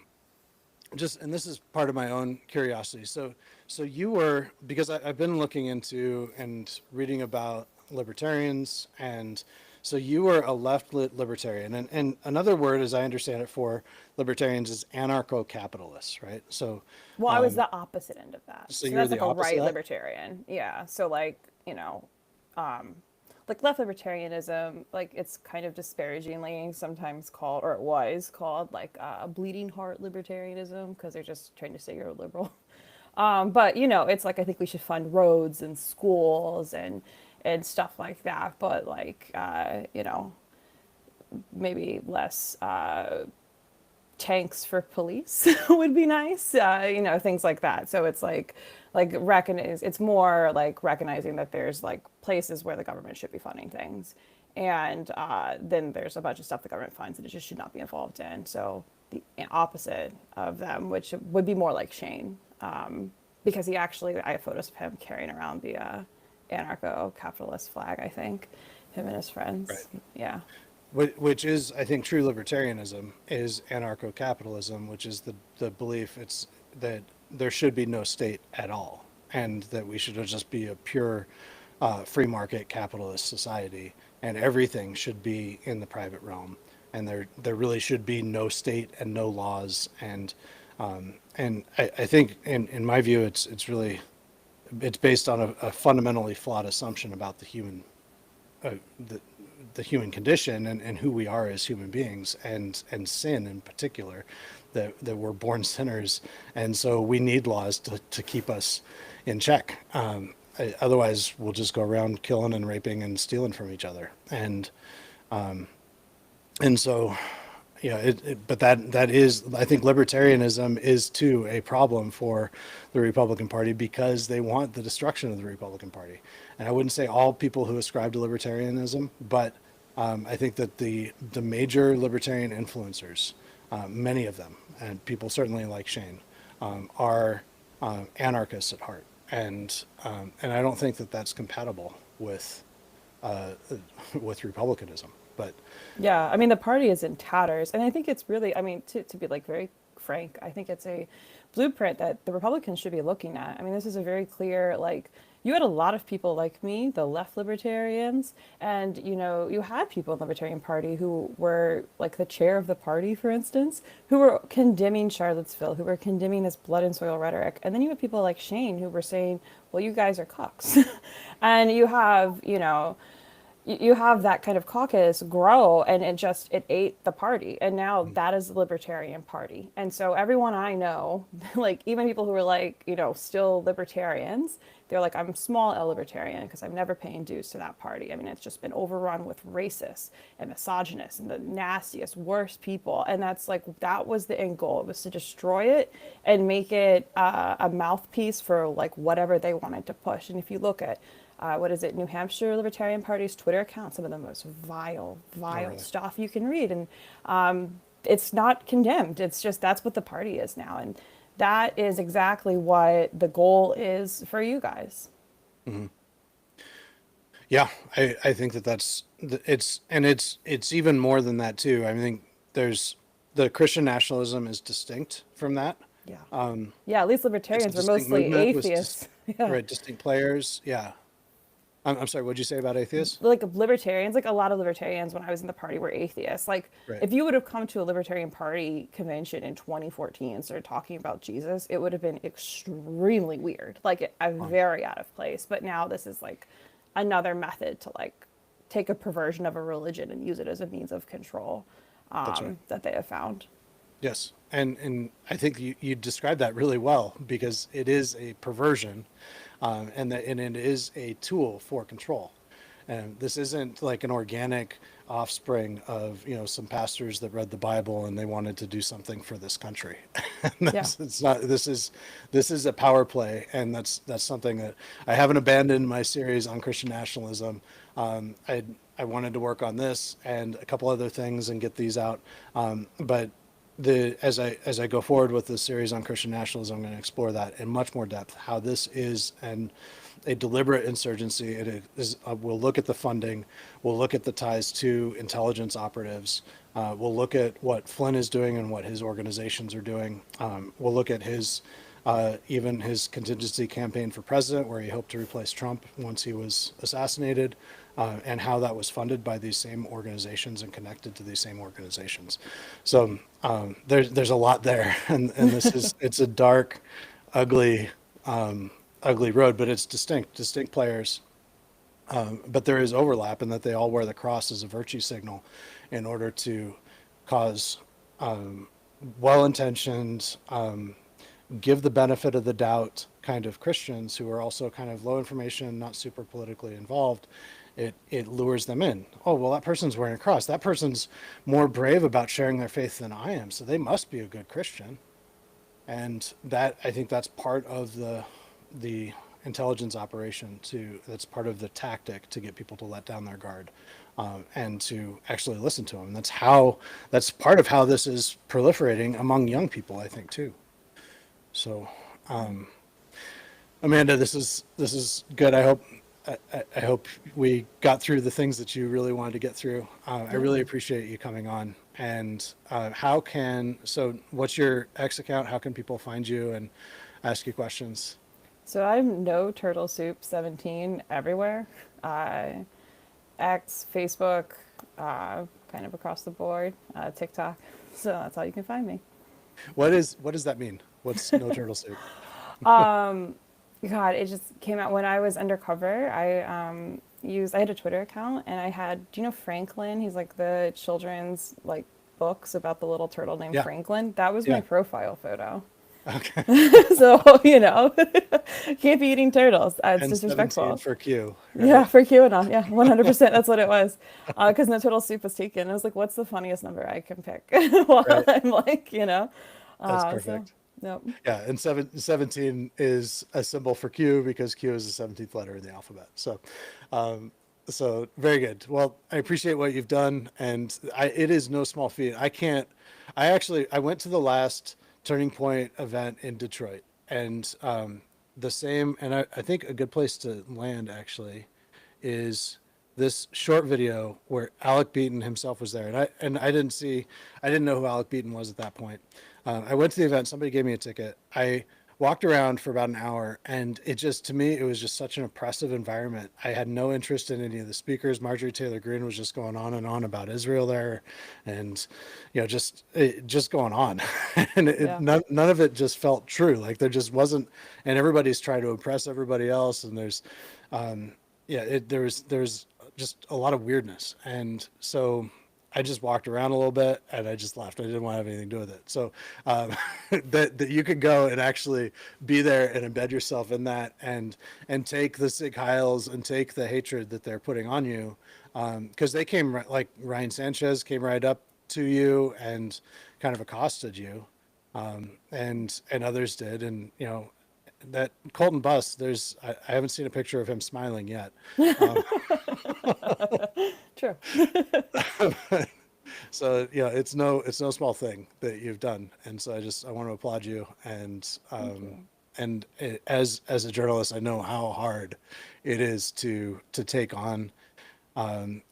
this is part of my own curiosity. So you were, because I've been looking into and reading about libertarians, and so you were a left libertarian, and another word, as I understand it, for libertarians is anarcho-capitalists, right? So Well, I was the opposite end of that. So So you're that's the like a opposite right of that? libertarian. Yeah. So like, like left libertarianism, like it's kind of disparagingly sometimes called, or it was called, like bleeding heart libertarianism, because they're just trying to say you're a liberal. But it's like, I think we should fund roads and schools and stuff like that. But like, you know, maybe less tanks for police would be nice, you know, things like that. So it's like recognize, it's more like recognizing that there's like places where the government should be funding things, and then there's a bunch of stuff the government funds that it just should not be involved in. So the opposite of them, which would be more like Shane, because he actually, I have photos of him carrying around the anarcho-capitalist flag, I think, him and his friends. Right. Yeah. Which is, I think, true libertarianism is anarcho-capitalism, which is the belief it's that there should be no state at all, and that we should just be a pure free market capitalist society, and everything should be in the private realm, and there really should be no state and no laws, and I think in my view it's really based on a fundamentally flawed assumption about the human uh, the human condition and who we are as human beings, and sin in particular, that we're born sinners, and so we need laws to keep us in check. Otherwise we'll just go around killing and raping and stealing from each other, and so but that is, I think libertarianism is too a problem for the Republican Party, because they want the destruction of the Republican Party. And I wouldn't say all people who ascribe to libertarianism, but I think that the major libertarian influencers, many of them, and people certainly like Shane, are anarchists at heart, and I don't think that that's compatible with republicanism. But Yeah, I mean, the party is in tatters. And I think it's really, I mean, to be like very frank, I think it's a blueprint that the Republicans should be looking at. I mean, this is a very clear, like, you had a lot of people like me, the left libertarians, and, you know, you had people in the Libertarian Party who were, like, the chair of the party, for instance, who were condemning Charlottesville, who were condemning this blood and soil rhetoric. And then you had people like Shane who were saying, well, you guys are cucks. And you have, you know, you have that kind of caucus grow, and it ate the party, and now that is the Libertarian Party. And so everyone I know, like even people who are like, you know, still libertarians, they're like, I'm small L libertarian because I'm never paying dues to that party. I mean, it's just been overrun with racists and misogynists and the nastiest, worst people. And that's like, that was the end goal. It was to destroy it and make it a mouthpiece for like whatever they wanted to push. And if you look at what is it, New Hampshire Libertarian Party's Twitter account, some of the most vile really? stuff you can read. And it's not condemned. It's just, that's what the party is now. And that is exactly what the goal is for you guys. mm-hmm. Yeah, I think it's even more than that too. I think there's the Christian nationalism is distinct from that. Yeah. Yeah, at least libertarians were distinct mostly movement with atheists. Yeah. Right, distinct players. Yeah. I'm sorry, what'd you say about atheists? Like libertarians, like a lot of libertarians when I was in the party were atheists. Like Right. if you would have come to a Libertarian Party convention in 2014 and started talking about Jesus, it would have been extremely weird, like very out of place. But now this is like another method to like take a perversion of a religion and use it as a means of control That's right. that they have found. Yes, and I think you described that really well, because it is a perversion, and it is a tool for control. And this isn't like an organic offspring of, you know, some pastors that read the Bible and they wanted to do something for this country. It's not. This is a power play, and that's something that I haven't abandoned my series on Christian nationalism. I wanted to work on this and a couple other things and get these out, but as I go forward with this series on Christian nationalism, I'm going to explore that in much more depth, how this is a deliberate insurgency. It is, we'll look at the funding, we'll look at the ties to intelligence operatives, we'll look at what Flynn is doing and what his organizations are doing. We'll look at even his contingency campaign for president, where he hoped to replace Trump once he was assassinated, and how that was funded by these same organizations and connected to these same organizations. So there's a lot there, and it's a dark, ugly road, but it's distinct players. But there is overlap in that they all wear the cross as a virtue signal in order to cause well-intentioned, give the benefit of the doubt kind of Christians who are also kind of low information, not super politically involved, it lures them in. Oh, well, that person's wearing a cross. That person's more brave about sharing their faith than I am, so they must be a good Christian. And that, I think that's part of the intelligence operation that's part of the tactic to get people to let down their guard, and to actually listen to them. That's part of how this is proliferating among young people, I think, too. So, Amanda, this is good. I hope we got through the things that you really wanted to get through. I really appreciate you coming on. And what's your X account? How can people find you and ask you questions? So I'm no turtle soup 17 everywhere. X, Facebook, kind of across the board, TikTok. So that's how you can find me. What does that mean? What's no turtle soup? God, it just came out when I was undercover. I had a Twitter account, and I had, do you know Franklin? He's like the children's like books about the little turtle named Franklin. That was my profile photo. Okay. So, can't be eating turtles. It's And disrespectful. 17 for Q. Right? Yeah, for QAnon. Yeah, 100%. That's what it was. Because no turtle soup was taken. I was like, what's the funniest number I can pick? While I'm like, That's perfect. Nope. Yeah, and 17 is a symbol for Q because Q is the 17th letter in the alphabet. So, so very good. Well, I appreciate what you've done, and it is no small feat. I went to the last Turning Point event in Detroit, and I think a good place to land actually is this short video where Alec Beaton himself was there, and I didn't know who Alec Beaton was at that point. I went to the event. Somebody gave me a ticket. I walked around for about an hour, and to me, it was just such an oppressive environment. I had no interest in any of the speakers. Marjorie Taylor Greene was just going on and on about Israel there, and just going on, and none of it just felt true. Like there just wasn't, and everybody's trying to impress everybody else, and there's just a lot of weirdness, and so I just walked around a little bit and I just left. I didn't want to have anything to do with it. So that you could go and actually be there and embed yourself in that and take the Sig Heils and take the hatred that they're putting on you. Because they came, like Ryan Sanchez came right up to you and kind of accosted you, and others did. And, that Colton Buss, I haven't seen a picture of him smiling yet. True. So it's no small thing that you've done, and so I want to applaud you. And as a journalist, I know how hard it is to take on.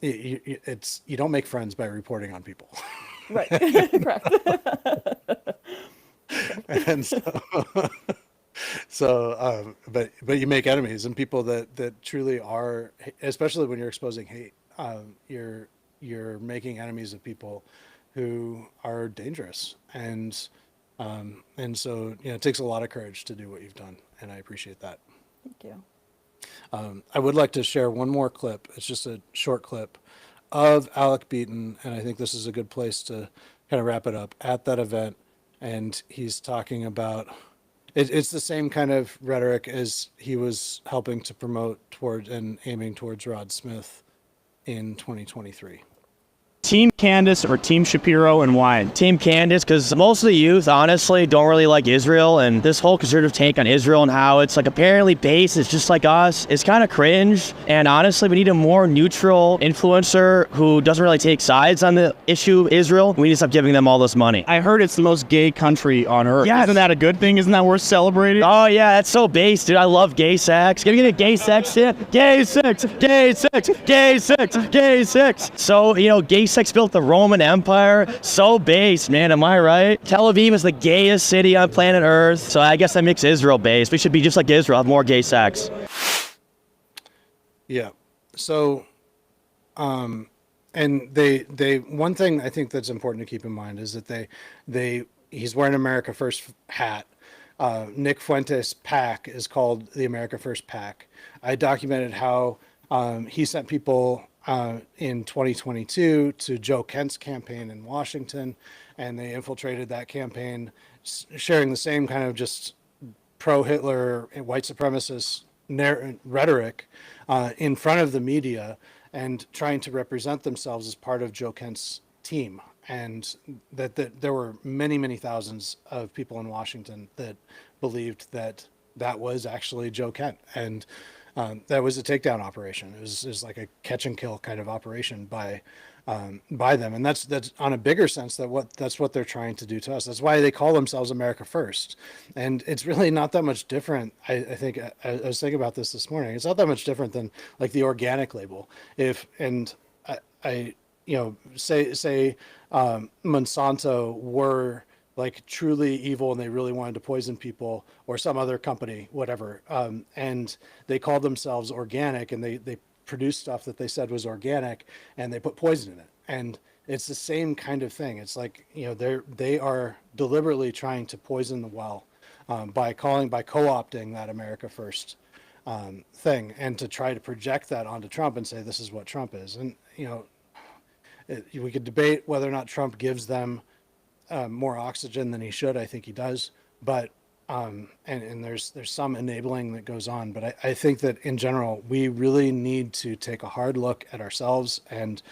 You don't make friends by reporting on people. Right. Correct. And but you make enemies, and people that truly are, especially when you're exposing hate, you're making enemies of people who are dangerous, and so it takes a lot of courage to do what you've done, and I appreciate that. Thank you. I would like to share one more clip. It's just a short clip of Alec Beaton, and I think this is a good place to kind of wrap it up at that event. And he's talking about it's the same kind of rhetoric as he was helping to promote toward and aiming towards Rod Smith in 2023. Team Candace or Team Shapiro, and why? Team Candace, because most of the youth, honestly, don't really like Israel, and this whole conservative take on Israel and how it's like apparently based, it's just like us, it's kind of cringe, and honestly, we need a more neutral influencer who doesn't really take sides on the issue of Israel. We need to stop giving them all this money. I heard it's the most gay country on earth. Yes. Isn't that a good thing? Isn't that worth celebrating? Oh yeah, that's so base, dude. I love gay sex. Can you get a gay sex shit? Gay sex, gay sex, gay sex, gay sex. So, gay sex built the Roman Empire. So base, man, am I right? Tel Aviv is the gayest city on planet Earth. So I guess that makes Israel base. We should be just like Israel, have more gay sex. Yeah. So, and they one thing I think that's important to keep in mind is that he's wearing America First hat. Nick Fuentes' PAC is called the America First PAC. I documented how he sent people in 2022 to Joe Kent's campaign in Washington, and they infiltrated that campaign, sharing the same kind of just pro-Hitler and white supremacist rhetoric in front of the media, and trying to represent themselves as part of Joe Kent's team. And that there were many, many thousands of people in Washington that believed that that was actually Joe Kent. And that was a takedown operation. It was like a catch and kill kind of operation by them. And that's on a bigger sense that's what they're trying to do to us. That's why they call themselves America First. And it's really not that much different. I think I was thinking about this morning. It's not that much different than like the organic label. I say Monsanto were like truly evil and they really wanted to poison people, or some other company, whatever, and they called themselves organic, and they produced stuff that they said was organic, and they put poison in it. And it's the same kind of thing. It's like, they are deliberately trying to poison the well by co-opting that America First thing, and to try to project that onto Trump and say this is what Trump is. And we could debate whether or not Trump gives them more oxygen than he should. I think he does, but and there's some enabling that goes on. But I think that in general, we really need to take a hard look at ourselves and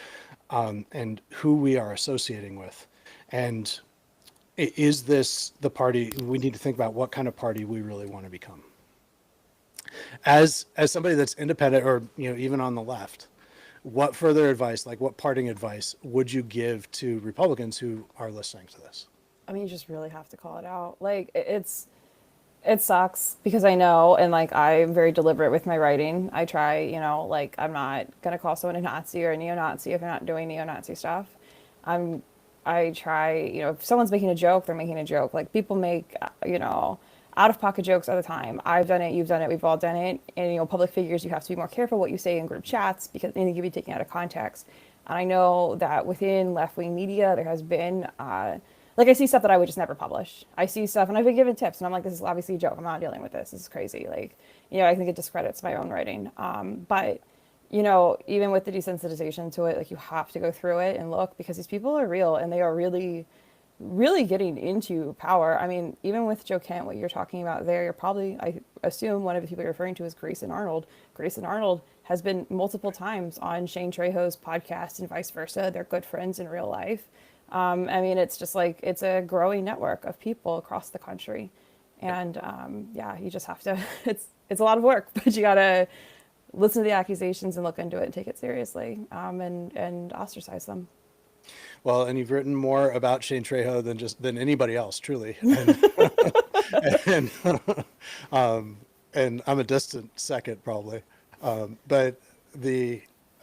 who we are associating with. And is this the party? We need to think about what kind of party we really want to become. As somebody that's independent, or even on the left, what further advice, like what parting advice would you give to Republicans who are listening to this? I mean, you just really have to call it out. Like, it sucks because I know, and like, I'm very deliberate with my writing. I try, like, I'm not going to call someone a Nazi or a neo-Nazi if they're not doing neo-Nazi stuff. I try, if someone's making a joke, they're making a joke. Like, people make, out-of-pocket jokes all the time. I've done it, you've done it, we've all done it. And, public figures, you have to be more careful what you say in group chats because anything can be taken out of context. And I know that within left-wing media, there has been, I see stuff that I would just never publish. I see stuff, and I've been given tips, and I'm like, this is obviously a joke. I'm not dealing with this. This is crazy. Like, I think it discredits my own writing. But, even with the desensitization to it, like, you have to go through it and look, because these people are real, and they are really getting into power. I mean, even with Joe Kent, what you're talking about there, you're probably, I assume one of the people you're referring to is Grayson Arnold. Grayson Arnold has been multiple times on Shane Trejo's podcast and vice versa. They're good friends in real life. I mean, it's just like, it's a growing network of people across the country. And you just have to, it's a lot of work, but you gotta listen to the accusations and look into it and take it seriously, and ostracize them. Well, and you've written more about Shane Trejo than anybody else, truly. And I'm a distant second, probably. But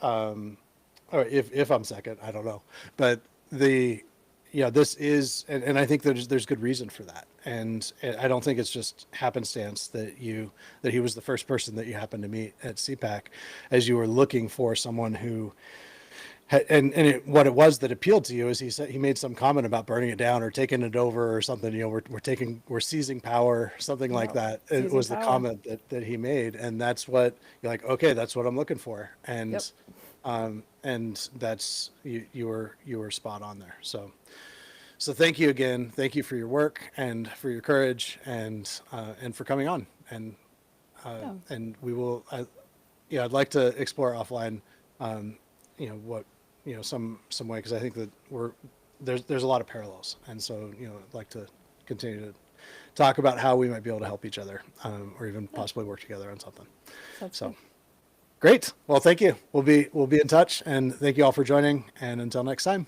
or if I'm second, I don't know. But this is, and I think there's good reason for that. And I don't think it's just happenstance that he was the first person that you happened to meet at CPAC, as you were looking for someone who. What it was that appealed to you is he made some comment about burning it down or taking it over or something. We're seizing power, something like that. It was the comment that he made, and that's what you're like. Okay, that's what I'm looking for, and and that's you were spot on there. So thank you again. Thank you for your work and for your courage and for coming on. And we will. I'd like to explore offline. Some way, because I think that there's a lot of parallels, and so I'd like to continue to talk about how we might be able to help each other, or even possibly work together on something. So great. Well, thank you. We'll be in touch, and thank you all for joining, and until next time.